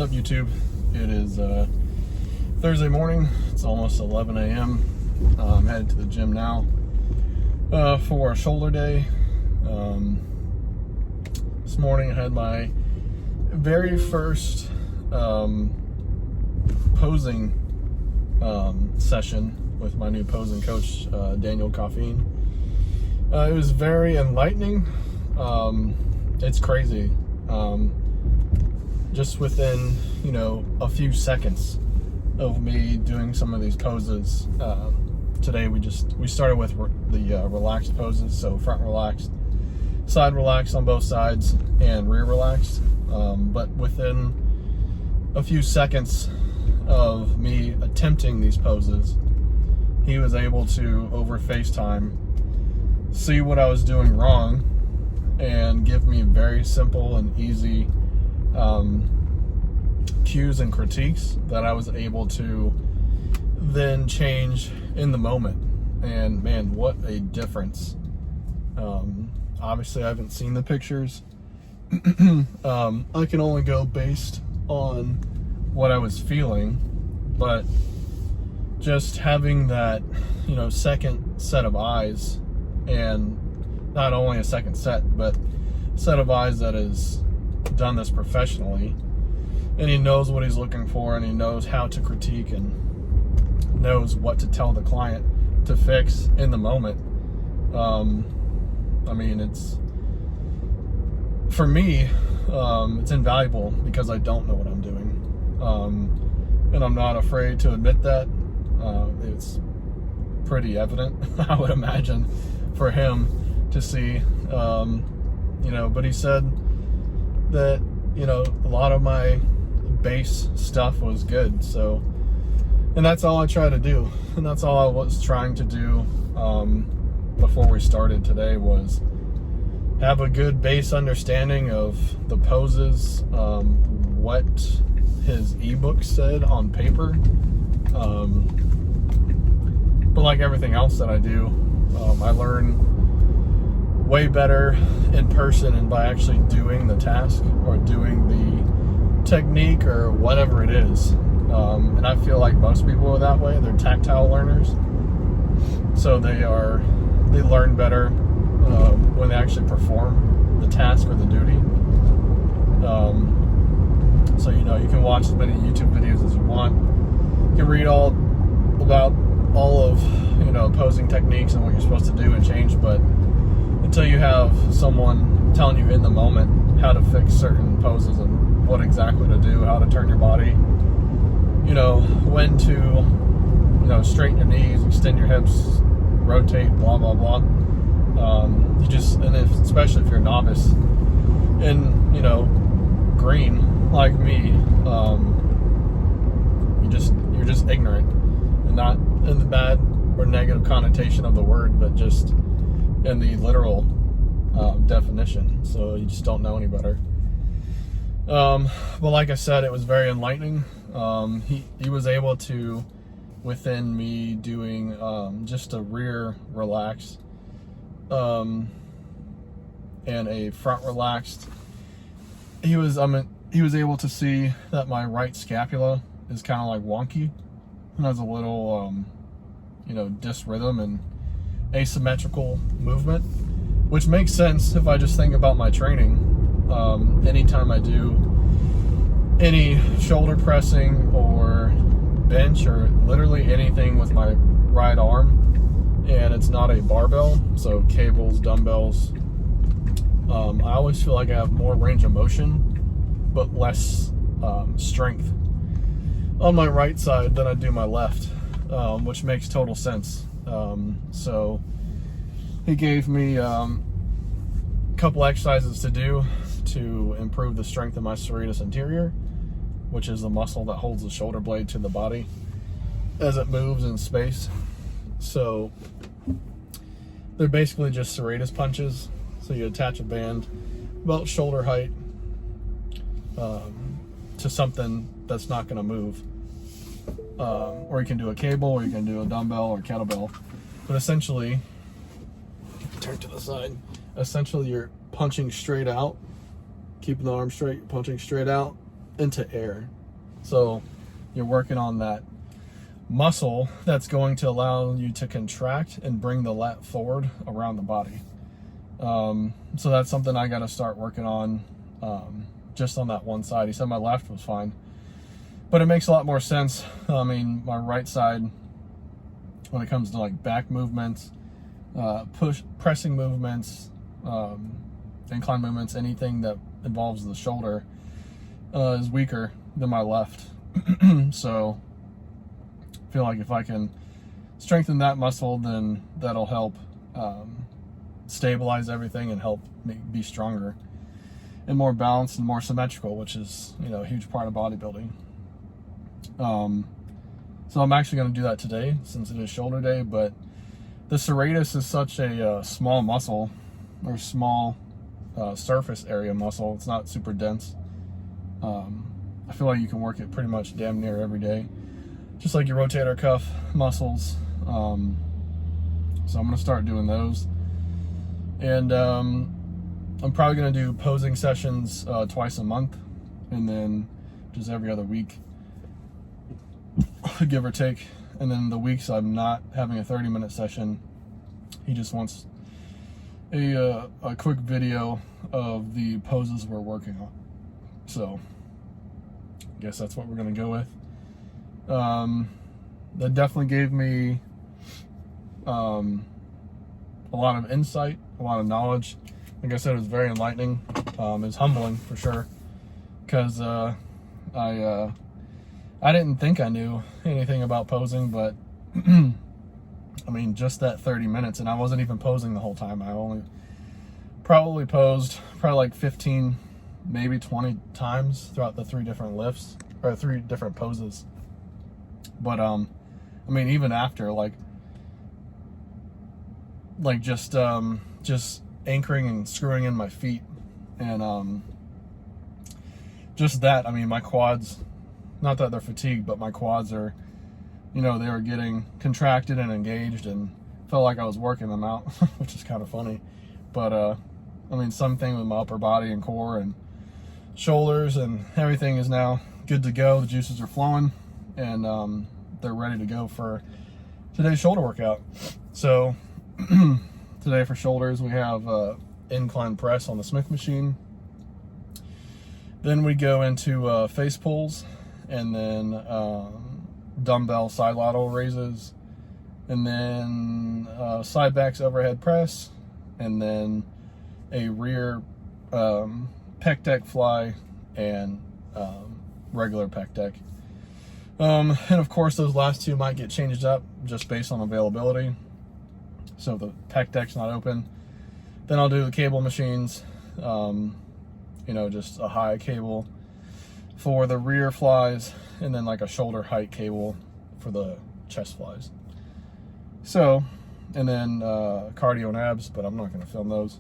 What's up, YouTube? It is Thursday morning. It's almost 11 a.m. I'm headed to the gym now for a shoulder day. This morning I had my very first posing session with my new posing coach, Daniel Caffeine. It was very enlightening. It's crazy. Just within, a few seconds of me doing some of these poses. Today we started with the relaxed poses, so front relaxed, side relaxed on both sides, and rear relaxed. But within a few seconds of me attempting these poses, he was able to, over FaceTime, see what I was doing wrong and give me very simple and easy cues and critiques that I was able to then change in the moment. And man, what a difference. Obviously I haven't seen the pictures. I can only go based on what I was feeling, but just having that, second set of eyes, and not only a second set, but set of eyes that has done this professionally, and he knows what he's looking for, and he knows how to critique, and knows what to tell the client to fix in the moment. It's, for me, it's invaluable because I don't know what I'm doing, and I'm not afraid to admit that. It's pretty evident, I would imagine, for him to see, but he said that, a lot of my base stuff was good. So, and that's all I try to do. And that's all I was trying to do, before we started today, was have a good base understanding of the poses, what his ebook said on paper. But like everything else that I do, I learn way better in person and by actually doing the task or doing the technique or whatever it is. And I feel like most people are that way. They're tactile learners, so they learn better when they actually perform the task or the duty. So you can watch as many YouTube videos as you want. You can read all about all of posing techniques and what you're supposed to do and change, but until you have someone telling you in the moment how to fix certain poses and what exactly to do, how to turn your body, when to, straighten your knees, extend your hips, rotate, blah, blah, blah. Especially if you're a novice and, green like me, you're just ignorant, and not in the bad or negative connotation of the word, but just in the literal definition. So you just don't know any better. But like I said, it was very enlightening. He was able to, within me doing just a rear relaxed and a front relaxed, he was able to see that my right scapula is kind of like wonky and has a little dysrhythm and asymmetrical movement, which makes sense if I just think about my training. Anytime I do any shoulder pressing or bench or literally anything with my right arm, and it's not a barbell, so cables, dumbbells, I always feel like I have more range of motion but less strength on my right side than I do my left, which makes total sense. So he gave me a couple exercises to do to improve the strength of my serratus anterior, which is the muscle that holds the shoulder blade to the body as it moves in space. So they're basically just serratus punches. So you attach a band about shoulder height to something that's not going to move. Or you can do a cable, or you can do a dumbbell or kettlebell. But essentially, turn to the side. Essentially, you're punching straight out, keeping the arm straight, punching straight out, into air. So you're working on that muscle that's going to allow you to contract and bring the lat forward around the body. So that's something I got to start working on, just on that one side. He said my left was fine, but it makes a lot more sense. I mean, my right side, when it comes to like back movements, pressing movements, incline movements, anything that involves the shoulder, is weaker than my left. So I feel like if I can strengthen that muscle, then that'll help stabilize everything and help me be stronger and more balanced and more symmetrical, which is, you know, a huge part of bodybuilding. So I'm actually going to do that today since it is shoulder day, but the serratus is such a small muscle, or small surface area muscle. It's not super dense. I feel like you can work it pretty much damn near every day, just like your rotator cuff muscles. So I'm going to start doing those. And I'm probably going to do posing sessions twice a month, and then just every other week, give or take. And then the weeks I'm not having a 30-minute session, he just wants a quick video of the poses we're working on. So I guess that's what we're going to go with. That definitely gave me a lot of insight, a lot of knowledge. Like I said, it was very enlightening. It's humbling for sure, because I didn't think I knew anything about posing, but I mean, just that 30 minutes, and I wasn't even posing the whole time. I only probably posed like 15, maybe 20 times throughout the 3 different lifts, or 3 different poses. But I mean, even after, like just anchoring and screwing in my feet, and just that, I mean, my quads, not that they're fatigued, but my quads are, you know, they were getting contracted and engaged, and felt like I was working them out, which is kind of funny. But I mean, something with my upper body and core and shoulders and everything is now good to go. The juices are flowing, and they're ready to go for today's shoulder workout. So today for shoulders, we have incline press on the Smith machine. Then we go into face pulls, and then dumbbell side lateral raises, and then side backs overhead press, and then a rear pec deck fly, and regular pec deck. And of course, those last 2 might get changed up just based on availability. So if the pec deck's not open, then I'll do the cable machines, you know, just a high cable for the rear flies, and then like a shoulder height cable for the chest flies. So, and then cardio and abs, but I'm not going to film those.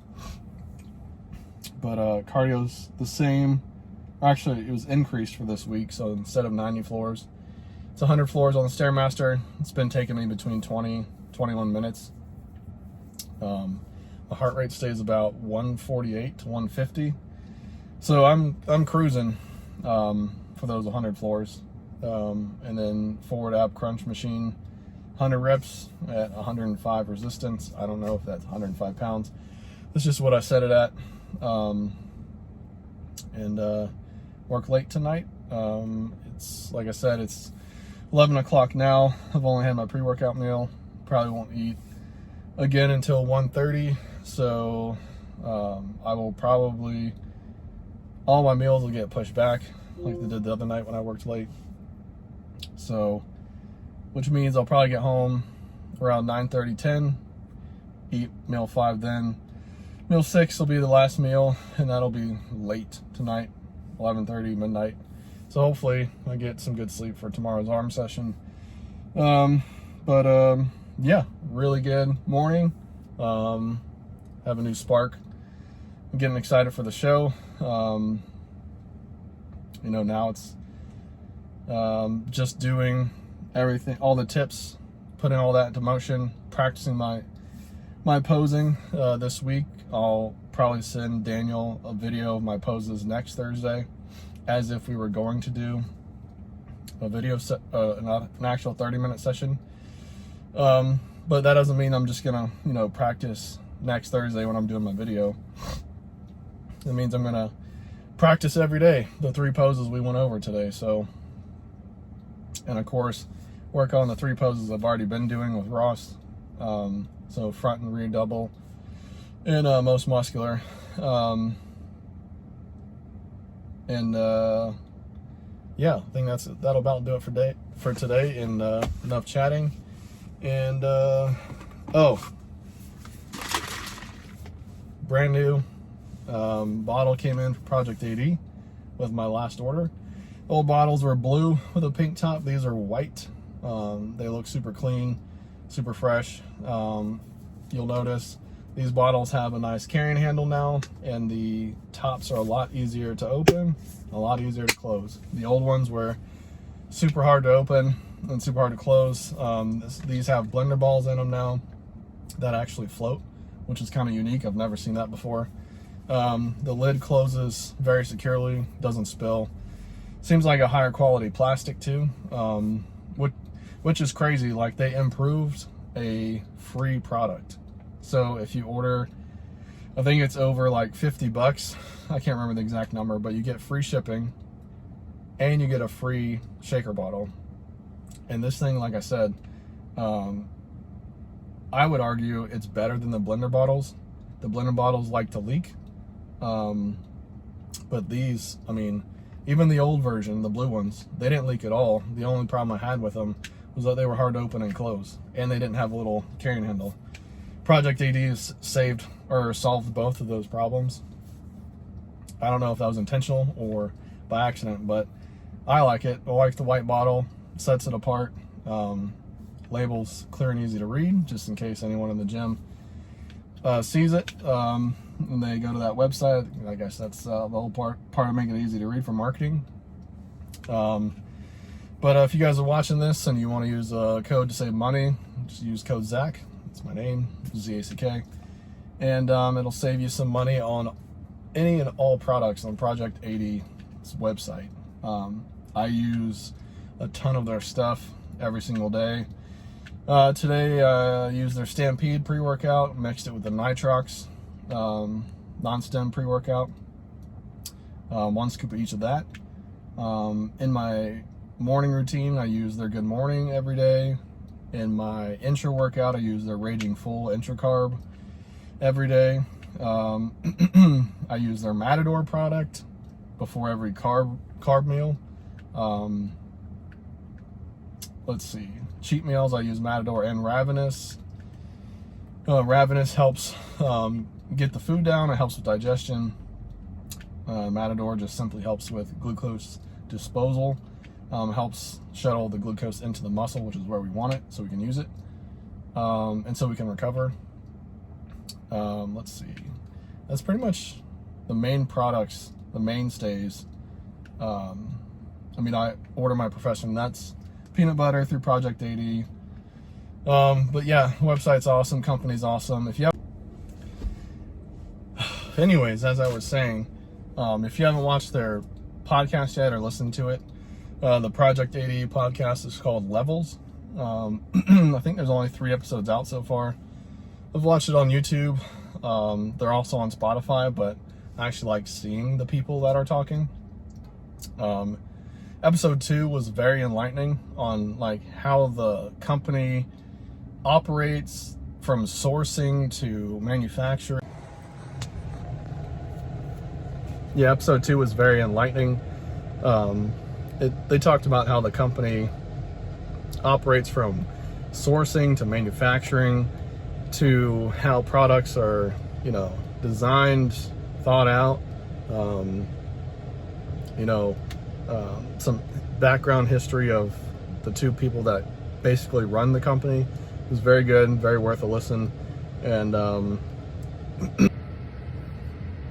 But cardio's the same. Actually, it was increased for this week, so instead of 90 floors, it's 100 floors on the Stairmaster. It's been taking me between 20-21 minutes. The heart rate stays about 148 to 150. So I'm cruising for those 100 floors. And then forward ab crunch machine, 100 reps at 105 resistance. I don't know if that's 105 pounds. That's just what I set it at. And work late tonight. It's, like I said, it's 11 o'clock now. I've only had my pre-workout meal. Probably won't eat again until 1:30. So I will probably, all my meals will get pushed back like they did the other night when I worked late. So, which means I'll probably get home around 9:30, 10, eat meal 5 then. Meal 6 will be the last meal, and that'll be late tonight, 11:30, midnight. So hopefully I get some good sleep for tomorrow's arm session. Yeah, really good morning. Have a new spark. I'm getting excited for the show. You know, now it's just doing everything, all the tips, putting all that into motion, practicing my posing this week. I'll probably send Daniel a video of my poses next Thursday, as if we were going to do a video an actual 30-minute session. But that doesn't mean I'm just gonna, you know, practice next Thursday when I'm doing my video. It means I'm gonna practice every day the 3 poses we went over today. So, and of course, work on the 3 poses I've already been doing with Ross. So front and rear double and most muscular. Yeah, I think that'll about do it for today. And enough chatting. And brand new bottle came in for Project AD with my last order. Old bottles were blue with a pink top. These are white. They look super clean, super fresh. You'll notice these bottles have a nice carrying handle now, and the tops are a lot easier to open, a lot easier to close. The old ones were super hard to open and super hard to close. These have blender balls in them now that actually float, which is kind of unique. I've never seen that before. The lid closes very securely, doesn't spill. Seems like a higher quality plastic too, which is crazy. Like, they improved a free product. So if you order, I think it's over like 50 bucks. I can't remember the exact number, but you get free shipping and you get a free shaker bottle. And this thing, like I said, I would argue it's better than the blender bottles. The blender bottles like to leak. But these, I mean, even the old version, the blue ones, they didn't leak at all. The only problem I had with them was that they were hard to open and close, and they didn't have a little carrying handle. Project AD has saved or solved both of those problems. I don't know if that was intentional or by accident, but I like it. I like the white bottle, sets it apart. Labels clear and easy to read, just in case anyone in the gym sees it. When they go to that website, I guess that's the whole part of making it easy to read for marketing. But if you guys are watching this and you want to use a code to save money, just use code Zack. That's my name, Z-A-C-K. And it'll save you some money on any and all products on Project AD's website. I use a ton of their stuff every single day. Today I used their Stampede pre-workout, mixed it with the Nitrox non-stem pre-workout. 1 scoop of each of that. In my morning routine, I use their Good Morning every day. In my intra workout, I use their Raging Full intra carb every day. I use their Matador product before every carb meal. Let's see, cheat meals, I use Matador and Ravenous. Ravenous helps get the food down. It helps with digestion. Matador just simply helps with glucose disposal. Helps shuttle the glucose into the muscle, which is where we want it, so we can use it, and so we can recover. Let's see. That's pretty much the main products, the mainstays. I mean, I order my Professional Nuts peanut butter through Project AD. But yeah, website's awesome, company's awesome. If you have, anyways, as I was saying, if you haven't watched their podcast yet or listened to it, the Project AD podcast is called Levels. I think there's only 3 episodes out so far. I've watched it on YouTube. They're also on Spotify, but I actually like seeing the people that are talking. Episode 2 was very enlightening on like how the company operates from sourcing to manufacturing. Yeah, episode 2 was very enlightening. They talked about how the company operates from sourcing to manufacturing to how products are, you know, designed, thought out, some background history of the 2 people that basically run the company. It was very good, very worth a listen. And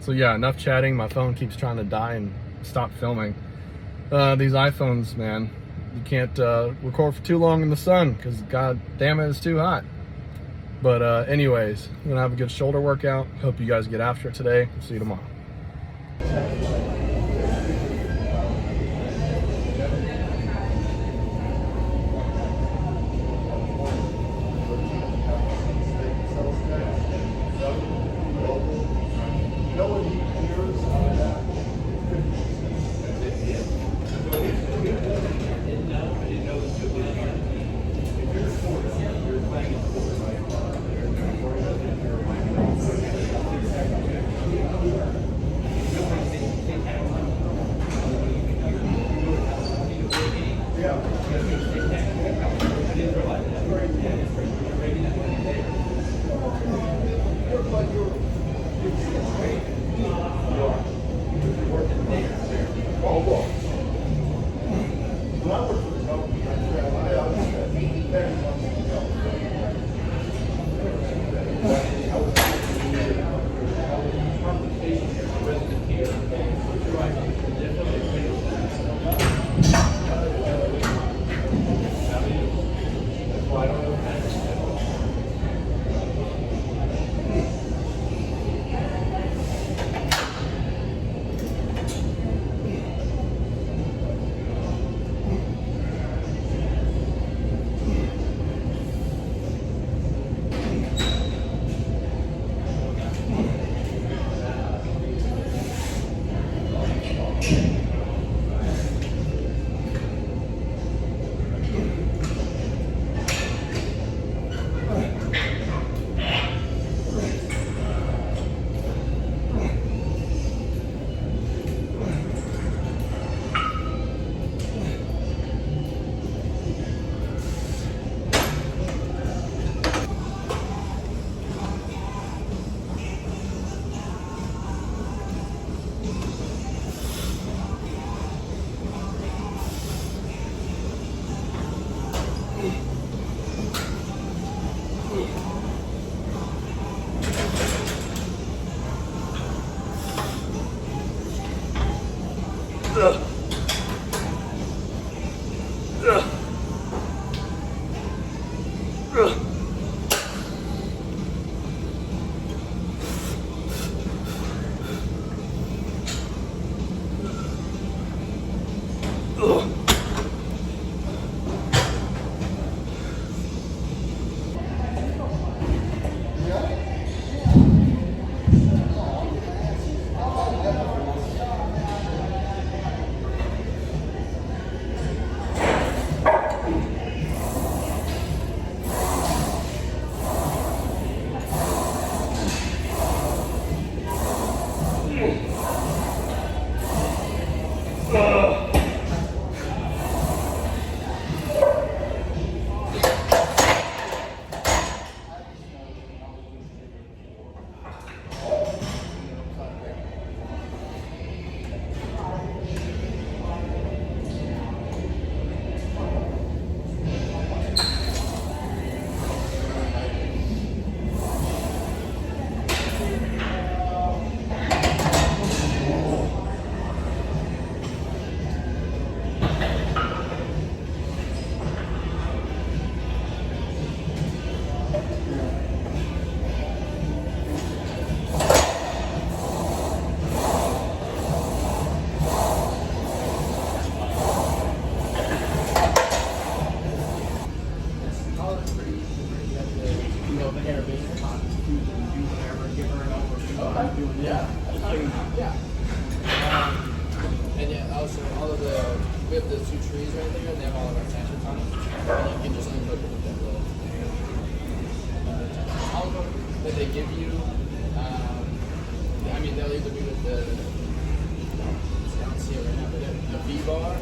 so yeah, enough chatting. My phone keeps trying to die and stop filming. These iPhones, man, you can't record for too long in the sun because god damn it, it's too hot. But anyways, I'm gonna have a good shoulder workout. Hope you guys get after it today. See you tomorrow. And yeah, also all of we have the 2 trees right there, and they have all of our attachments on them. And you can just unhook it with that little. All of them that they give you, I mean, they'll either be with the, I don't see it right now, but the V-bar,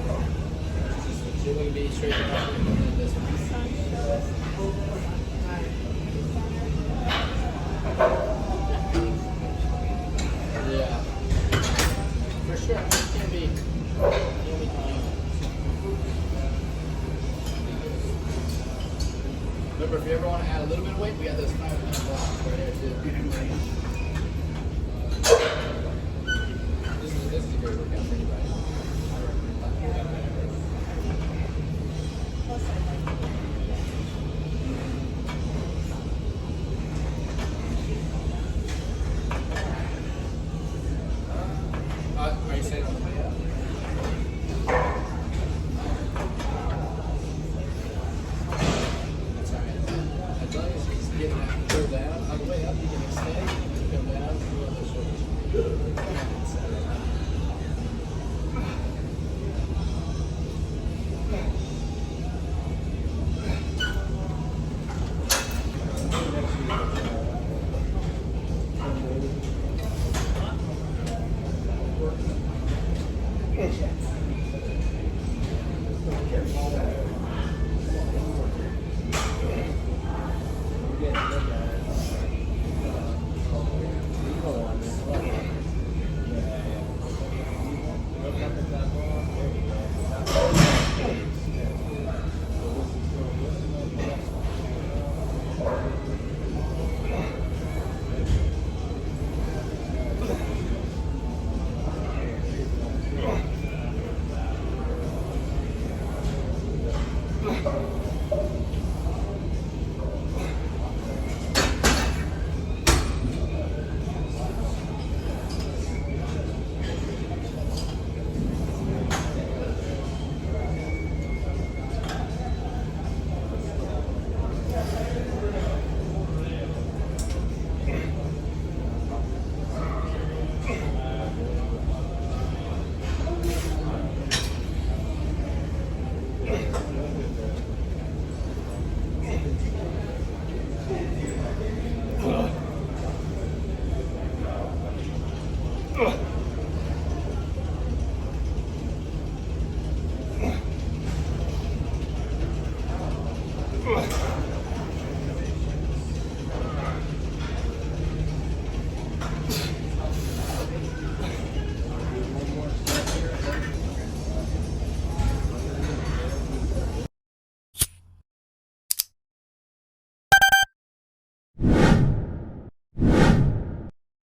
you're going to be straight up, and then this one. Yeah. For sure. It can't be clean. Remember, if you ever want to add a little bit of weight, we got those 5-pound blocks right here too. This is a great workout for anybody. Are you saying